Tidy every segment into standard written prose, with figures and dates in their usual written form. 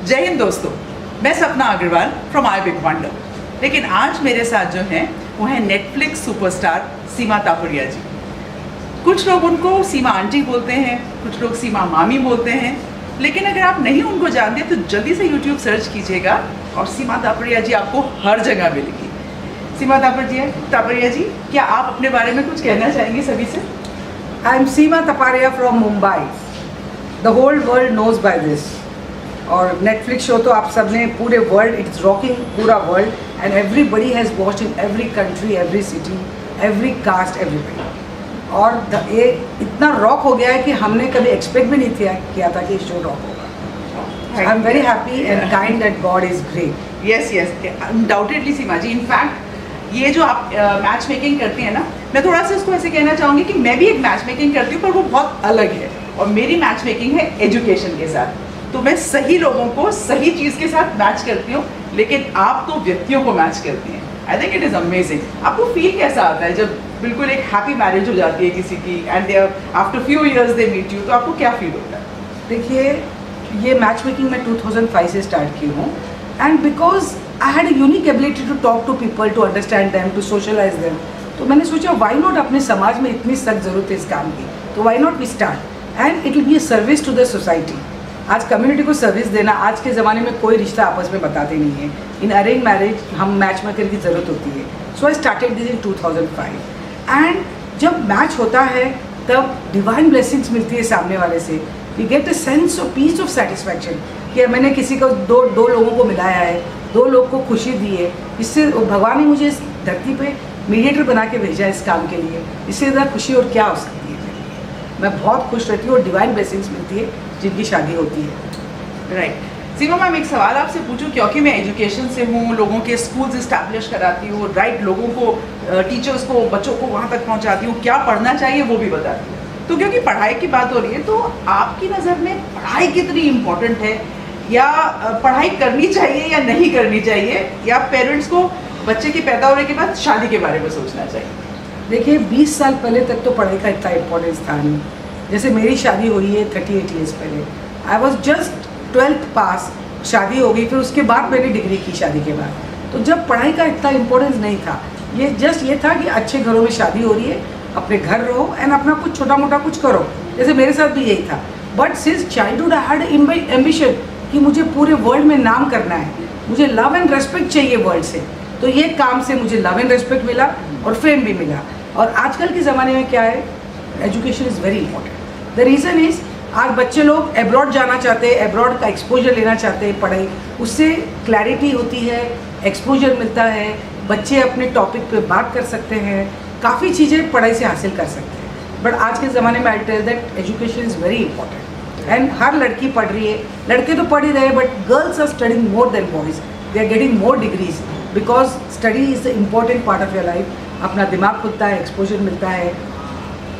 जय हिंद दोस्तों, मैं Sapna Agrawal from I big wonder. लेकिन आज मेरे साथ जो हैं वो है नेटफ्लिक्स सुपरस्टार सीमा तापड़िया जी। कुछ लोग उनको सीमा आंटी बोलते हैं, कुछ लोग सीमा मामी बोलते हैं, लेकिन अगर आप नहीं उनको जानते तो जल्दी से यूट्यूब सर्च कीजिएगा और सीमा तापड़िया जी आपको हर जगह मिलेगी। सीमा तापड़िया जी, क्या आप अपने बारे में कुछ कहना चाहेंगे सभी से? I am Seema Taparia from Mumbai. The whole world knows by this. और नेटफ्लिक्स शो तो आप सब ने पूरे वर्ल्ड, इट्स रॉकिंग पूरा world and everybody has watched in every country, every city, every caste, everybody. और ये इतना रॉक हो गया है कि हमने कभी एक्सपेक्ट भी नहीं किया था कि शो रॉक होगा। I am very happy and kind that God is great. Yes undoubtedly Seema ji. In fact ये जो आप मैच मेकिंग करती हैं ना, मैं थोड़ा सा इसको ऐसे कहना चाहूँगी कि मैं भी एक मैच मेकिंग करती हूँ, पर वो बहुत अलग है। और मेरी मैच मेकिंग है एजुकेशन के साथ। तो मैं सही लोगों को सही चीज़ के साथ मैच करती हूँ, लेकिन आप तो व्यक्तियों को मैच करती हैं। I think it is amazing. आपको फील कैसा आता है जब बिल्कुल एक हैप्पी मैरिज हो जाती है किसी की and they after few years they meet you, तो आपको क्या फील होता है? देखिए, ये मैच मेकिंग मैं 2005 से स्टार्ट की हूँ and because I had a unique ability to talk to people, to understand them, to socialise them. तो मैंने सोचा वाई नॉट, अपने समाज में इतनी सख्त ज़रूरत है इस काम की, तो why not we start and it will be a service to the society. आज कम्युनिटी को सर्विस देना, आज के ज़माने में कोई रिश्ता आपस में बताते नहीं है। इन अरेंज मैरिज हम मैच मेकर की ज़रूरत होती है। So I started this in 2005 and जब मैच होता है तब डिवाइन ब्लेसिंग्स मिलती है सामने वाले से। We get a sense of peace of satisfaction कि मैंने किसी को दो लोगों को मिलाया है, दो लोग को खुशी दी है। इससे भगवान ने मुझे इस धरती पे मीडिएटर बना के भेजा है इस काम के लिए। इससे ज़्यादा खुशी और क्या हो सकती है? मैं बहुत खुश रहती हूँ और डिवाइन ब्लेसिंग्स मिलती है जिनकी शादी होती है। राइट सीमा मैम, एक सवाल आपसे पूछूं, क्योंकि मैं एजुकेशन से हूँ, लोगों के स्कूल्स इस्टेब्लिश कराती हूँ, राइट लोगों को, टीचर्स को, बच्चों को वहाँ तक पहुँचाती हूँ, क्या पढ़ना चाहिए वो भी बताती हूँ। तो क्योंकि पढ़ाई की बात हो रही है, तो आपकी नज़र में पढ़ाई कितनी इम्पोर्टेंट है, या पढ़ाई करनी चाहिए या नहीं करनी चाहिए, या पेरेंट्स को बच्चे के पैदा होने के बाद शादी के बारे में सोचना चाहिए? देखिए, 20 साल पहले तक तो पढ़ाई का इतना इम्पोर्टेंस था नहीं। जैसे मेरी शादी हुई है 38 ईयर्स पहले, आई वॉज जस्ट 12th पास, शादी हो गई, फिर उसके बाद मैंने डिग्री की शादी के बाद। तो जब पढ़ाई का इतना इम्पोर्टेंस नहीं था, ये जस्ट ये था कि अच्छे घरों में शादी हो रही है, अपने घर रहो एंड अपना कुछ छोटा मोटा कुछ करो, जैसे मेरे साथ भी यही था। But since childhood I had ambition कि मुझे पूरे वर्ल्ड में नाम करना है, मुझे लव एंड रेस्पेक्ट चाहिए वर्ल्ड से। तो ये काम से मुझे लव एंड रेस्पेक्ट मिला और फेम भी मिला। और आजकल के ज़माने में क्या है, education is very important. The reason is आज बच्चे लोग एब्रॉड जाना चाहते हैं, एब्रॉड का एक्सपोजर लेना चाहते हैं। पढ़ाई, उससे क्लैरिटी होती है, एक्सपोजर मिलता है, बच्चे अपने टॉपिक पे बात कर सकते हैं, काफ़ी चीज़ें पढ़ाई से हासिल कर सकते हैं। बट आज के ज़माने में I tell that education is very important and हर लड़की पढ़ रही है, लड़के तो पढ़ ही रहे हैं, but girls are studying more than boys. They are getting more degrees because study is the important part of your life. अपना दिमाग खुलता है, एक्सपोजर मिलता है,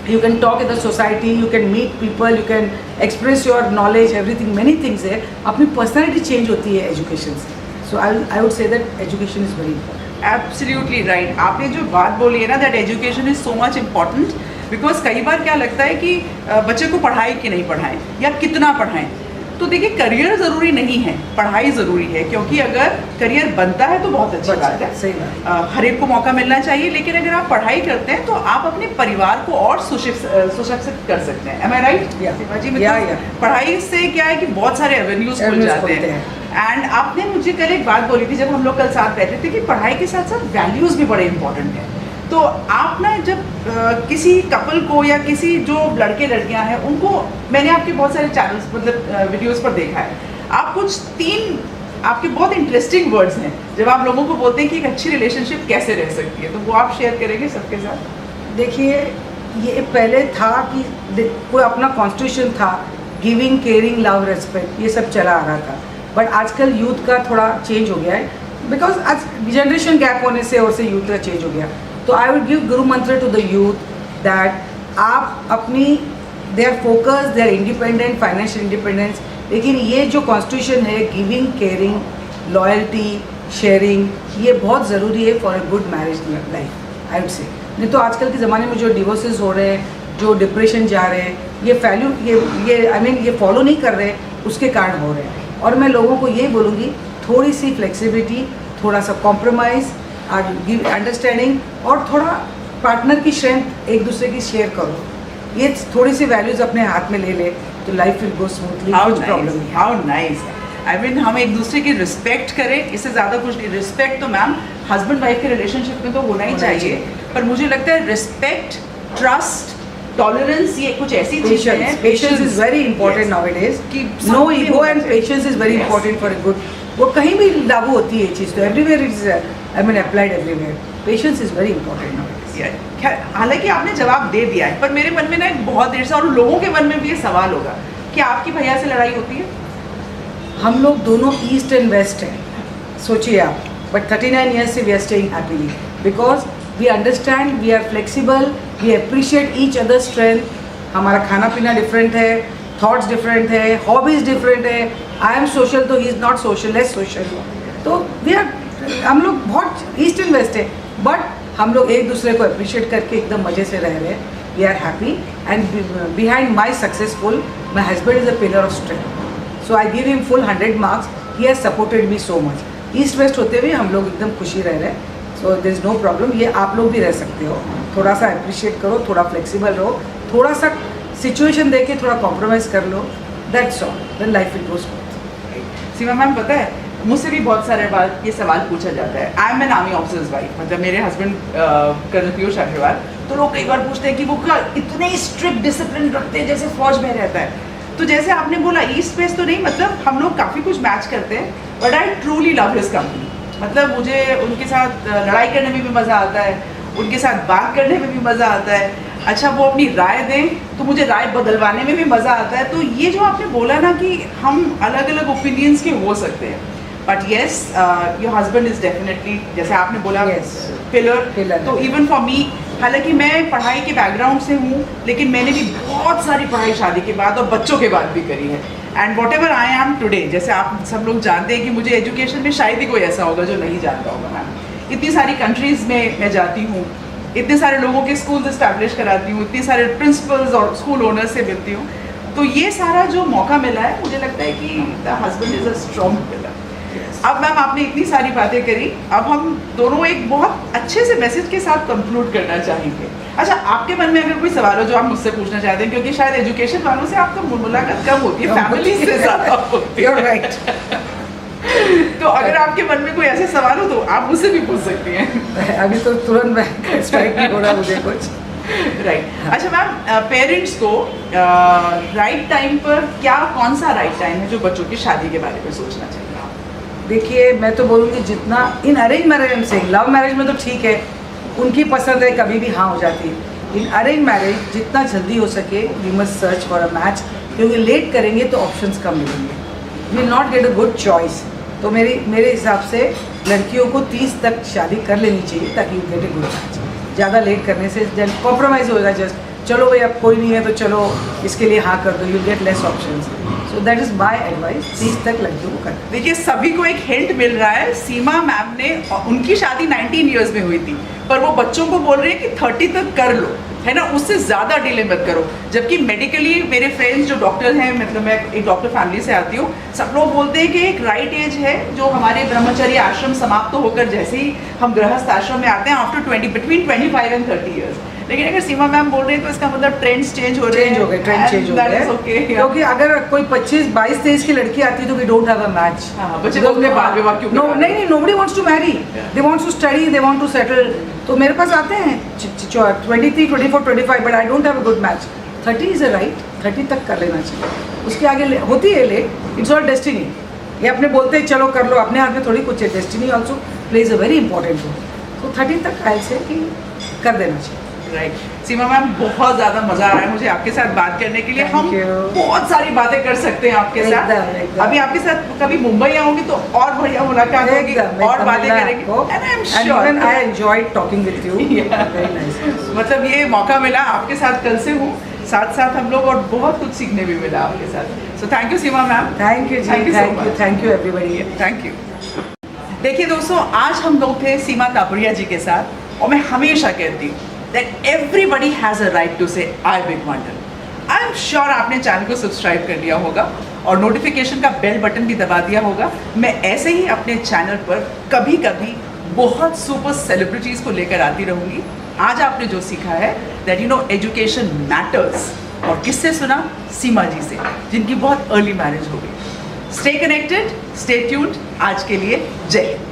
you can talk in the society, you can meet people, you can express your knowledge, everything, many things है। अपनी personality change होती है education से। So I would say that education is very important. Absolutely right. आपने जो बात बोली है ना, that education is so much important, because कई बार क्या लगता है कि बच्चे को पढ़ाएं कि नहीं पढ़ाएं, या कितना पढ़ाएं। तो देखिए, करियर ज़रूरी नहीं है, पढ़ाई ज़रूरी है, क्योंकि अगर करियर बनता है तो बहुत अच्छी बात है, सही बात। हर एक को मौका मिलना चाहिए। लेकिन अगर आप पढ़ाई करते हैं तो आप अपने परिवार को और सुशिक्षित कर सकते हैं। Am I right? Yeah. जी, मतलब पढ़ाई से क्या है कि बहुत सारे एवेन्यूज खुल जाते हैं। एंड आपने मुझे कल एक बात बोली थी जब हम लोग कल साथ बैठे थे, कि पढ़ाई के साथ साथ वैल्यूज़ भी बड़े इंपॉर्टेंट हैं। तो आप ना जब किसी कपल को या किसी जो लड़के लड़कियां हैं उनको, मैंने आपके बहुत सारे चैनल्स मतलब वीडियोस पर देखा है, आप कुछ 3 आपके बहुत इंटरेस्टिंग वर्ड्स हैं जब आप लोगों को बोलते हैं कि एक अच्छी रिलेशनशिप कैसे रह सकती है, तो वो आप शेयर करेंगे सबके साथ? देखिए, ये पहले था कि कोई अपना कॉन्स्टिट्यूशन था, गिविंग, केयरिंग, लव, रेस्पेक्ट, ये सब चला आ रहा था। बट आजकल यूथ का थोड़ा चेंज हो गया है, बिकॉज आज जनरेशन गैप होने से और से यूथ का चेंज हो गया। तो आई वुड गिव गुरु मंत्र टू द यूथ दैट आप अपनी, they are focus, they are independent, financial independence, लेकिन ये जो कॉन्स्टिट्यूशन है, गिविंग, केयरिंग, लॉयल्टी, शेयरिंग, ये बहुत ज़रूरी है for a good marriage life, I would say. नहीं तो आजकल के ज़माने में जो डिवोर्सेस हो रहे हैं, जो डिप्रेशन जा रहे हैं, ये वैल्यू, ये आई मीन ये फॉलो नहीं कर रहे, उसके कारण हो रहे हैं। और मैं लोगों को ये बोलूँगी, थोड़ी सी फ्लेक्सिबिलिटी, थोड़ा सा कॉम्प्रोमाइज़, गिव अंडरस्टैंडिंग और थोड़ा पार्टनर की स्ट्रेंथ एक दूसरे की शेयर करो। ये थोड़ी सी वैल्यूज़ अपने हाथ में ले ले तो लाइफ विल गो स्मूथली, कुछ प्रॉब्लम नहीं। How nice. आई मीन हम एक दूसरे की रिस्पेक्ट करें, इससे ज़्यादा कुछ नहीं। रिस्पेक्ट तो मैम हस्बैंड वाइफ के रिलेशनशिप में तो होना ही चाहिए, पर मुझे लगता है रिस्पेक्ट, ट्रस्ट, टॉलरेंस, ये कुछ ऐसी चीजें हैं। Patience is very important nowadays. कि no ego and patience is very important for a good. वो कहीं भी लागू होती है ये चीज़, तो everywhere is I mean applied everywhere. Patience is very important nowadays. हालांकि आपने जवाब दे दिया है, पर मेरे मन में ना एक बहुत देर से और लोगों के मन में भी ये सवाल होगा कि आपकी भैया से लड़ाई होती है? हम लोग दोनों ईस्ट एंड वेस्ट हैं, सोचिए आप, बट 39 ईयर्स से we are staying happily because we understand, we are flexible, we appreciate each other strength. हमारा खाना पीना डिफरेंट है, थॉट्स डिफरेंट है, हॉबीज डिफरेंट है। आई एम सोशल तो he is not social, less social. तो we are, हम लोग बहुत ईस्ट एंड वेस्ट है, बट हम लोग एक दूसरे को अप्रिशिएट करके एकदम मज़े से रह रहे हैं। We are happy and behind my successful my husband is a pillar of strength. So I give him full 100 marks. He has supported me so much. East west होते हुए हम लोग एकदम खुशी रह रहे हैं। So there is no problem. ये आप लोग भी रह सकते हो। थोड़ा सा अप्रिशिएट करो, थोड़ा फ्लेक्सिबल रहो, थोड़ा सा सिचुएशन देख के थोड़ा कॉम्प्रोमाइज़ कर लो। That's all, then life will go smooth. Seema ma'am, पता है मुझसे भी बहुत सारे बार ये सवाल पूछा जाता है। I M an army officers wife, मतलब मेरे हस्बैंड कर्नल पीयूष अग्रवाल, तो लोग कई बार पूछते हैं कि वो क्या इतने स्ट्रिक्ट डिसिप्लिन रखते हैं जैसे फौज में रहता है। तो जैसे आपने बोला ईस्ट वेस्ट तो नहीं, मतलब हम लोग काफ़ी कुछ मैच करते हैं, but I truly love his company. मतलब मुझे उनके साथ लड़ाई करने में भी मज़ा आता है, उनके साथ बात करने में भी मज़ा आता है। अच्छा, वो अपनी राय दें तो मुझे राय बदलवाने में भी मज़ा आता है। तो ये जो आपने बोला ना कि हम अलग अलग ओपिनियंस के हो सकते हैं, but yes your husband is definitely, जैसे आपने बोला, पिलर। तो इवन फॉर मी, हालांकि मैं पढ़ाई के बैकग्राउंड से हूँ, लेकिन मैंने भी बहुत सारी पढ़ाई शादी के बाद और बच्चों के बाद भी करी है। And what ever I am today, जैसे आप सब लोग जानते हैं कि मुझे एजुकेशन में शायद ही कोई ऐसा होगा जो नहीं जानता होगा मैम। इतनी सारी कंट्रीज़ में मैं जाती हूँ, इतने सारे लोगों के स्कूल्स इस्टेब्लिश कराती हूँ, इतने सारे प्रिंसिपल्स और स्कूल ओनर्स से मिलती हूँ। तो ये सारा जो मौका मिला है, मुझे लगता है कि the husband is a strong pillar. अब मैम आपने इतनी सारी बातें करी, अब हम दोनों एक बहुत अच्छे से मैसेज के साथ कंक्लूड करना चाहेंगे। अच्छा, आपके मन में अगर कोई सवाल हो जो आप मुझसे पूछना चाहते हैं, क्योंकि शायद एजुकेशन वालों से आपको मुलाकात कम होती है, फैमिली से ज़्यादा होती है, राइट? तो अगर आपके मन में कोई ऐसा सवाल हो तो आप मुझसे भी पूछ सकती हैं। अभी तो तुरंत मैं स्ट्राइक नहीं हो रहा मुझे कुछ। राइट। अच्छा मैम, पेरेंट्स को राइट टाइम पर कौन सा राइट टाइम है जो बच्चों की शादी के बारे में सोचना चाहिए? देखिए, मैं तो बोलूँगी जितना इन अरेंज मैरिज में से, लव मैरिज में तो ठीक है, उनकी पसंद है कभी भी हाँ हो जाती है। इन अरेंज मैरिज जितना जल्दी हो सके we must search for a match, क्योंकि लेट करेंगे तो ऑप्शंस कम मिलेंगे, will not get a good choice. तो मेरे हिसाब से लड़कियों को 30 तक शादी कर लेनी चाहिए ताकि you get a good match. ज़्यादा लेट करने से कॉम्प्रोमाइज़ होएगा, जस्ट चलो भाई अब कोई नहीं है तो चलो इसके लिए हाँ कर दो, you get less options. So that is my advice, 30 तक लड़कियों को कर। देखिए, सभी को एक हिंट मिल रहा है। सीमा मैम ने, उनकी शादी 19 ईयर्स में हुई थी, पर वो बच्चों को बोल रहे हैं कि 30 तक कर लो, है ना, उससे ज़्यादा डिले मत करो। जबकि मेडिकली मेरे फ्रेंड्स जो डॉक्टर हैं, मतलब मैं एक डॉक्टर फैमिली से आती हूँ, सब लोग बोलते हैं कि एक राइट एज है जो हमारे ब्रह्मचर्य आश्रम समाप्त होकर जैसे ही हम गृहस्थ आश्रम में आते हैं, आफ्टर बिटवीन 25 एंड 30 ईयर्स। लेकिन अगर सीमा मैम बोल रहे हैं तो इसका मतलब ट्रेंड्स चेंज हो रहे हैं, ट्रेंड चेंज हो गए। क्योंकि अगर कोई 25, 22, 23 की लड़की आती है तो we don't have a match. बच्चे लोग ने बाल विवाह क्यों? नहीं, nobody wants to marry, they wants to study, they want to settle. तो मेरे पास आते हैं 23, 24, 25, but I don't have a good match. 30 is a right, 30 तक कर लेना चाहिए। उसके आगे होती है लेट, इट्स ऑल डेस्टिनी। ये अपने बोलते हैं चलो कर लो, अपने हाथ में थोड़ी कुछ है। Destiny also plays a very important role. तो 30 तक आयल से कि कर देना चाहिए। राइट। सीमा मैम, बहुत ज़्यादा मज़ा आ रहा है मुझे आपके साथ बात करने के लिए। हम बहुत सारी बातें कर सकते हैं आपके साथ। अभी आपके साथ कभी मुंबई आऊंगी तो और बढ़िया मुलाकात होगी, और बातें करेंगे। I enjoyed talking with you. मतलब ये मौका मिला, आपके साथ कल से हूँ, साथ साथ हम लोग, और बहुत कुछ सीखने भी मिला आपके साथ। So thank you Seema ma'am. Thank you, thank you everybody, thank you. देखिए दोस्तों, आज हम लोग थे सीमा तापड़िया जी के साथ, और मैं हमेशा कहती हूँ that everybody has a right to say I big wonder। I am sure आपने चैनल को सब्सक्राइब कर लिया होगा और नोटिफिकेशन का बेल बटन भी दबा दिया होगा। मैं ऐसे ही अपने चैनल पर कभी कभी बहुत सुपर सेलिब्रिटीज़ को लेकर आती रहूँगी। आज आपने जो सीखा है दैट एजुकेशन मैटर्स, और किससे सुना? सीमा जी से, जिनकी बहुत अर्ली मैरिज हो गई। Stay connected, stay tuned. आज के लिए जय हिंद।